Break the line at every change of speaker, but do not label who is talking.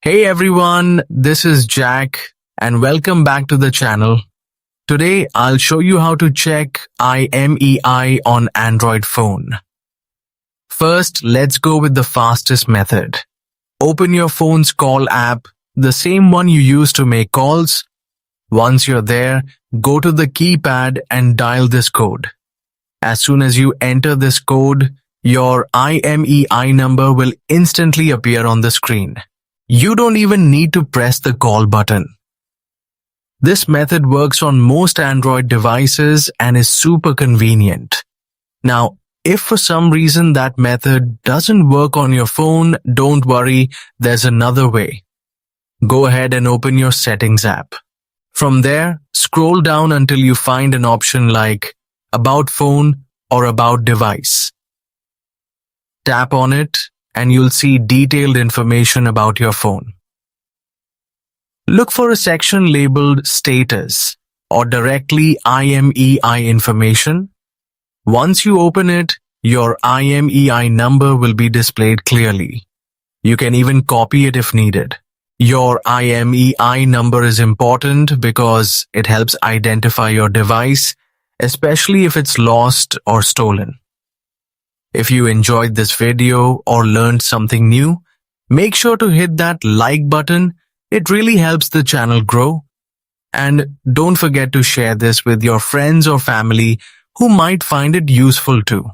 Hey everyone, this is Jack and welcome back to the channel. Today I'll show you how to check IMEI on Android phone. First, let's go with the fastest method. Open your phone's call app, the same one you use to make calls. Once you're there, go to the keypad and dial this code. As soon as you enter this code, your IMEI number will instantly appear on the screen. You don't even need to press the call button. This method works on most Android devices and is super convenient. Now, if for some reason that method doesn't work on your phone, don't worry, there's another way. Go ahead and open your Settings app. From there, scroll down until you find an option like About Phone or About Device. Tap on it and you'll see detailed information about your phone. Look for a section labeled Status or directly IMEI information. Once you open it, your IMEI number will be displayed clearly. You can even copy it if needed. Your IMEI number is important because it helps identify your device, especially if it's lost or stolen. If you enjoyed this video or learned something new, make sure to hit that like button. It really helps the channel grow. And don't forget to share this with your friends or family who might find it useful too.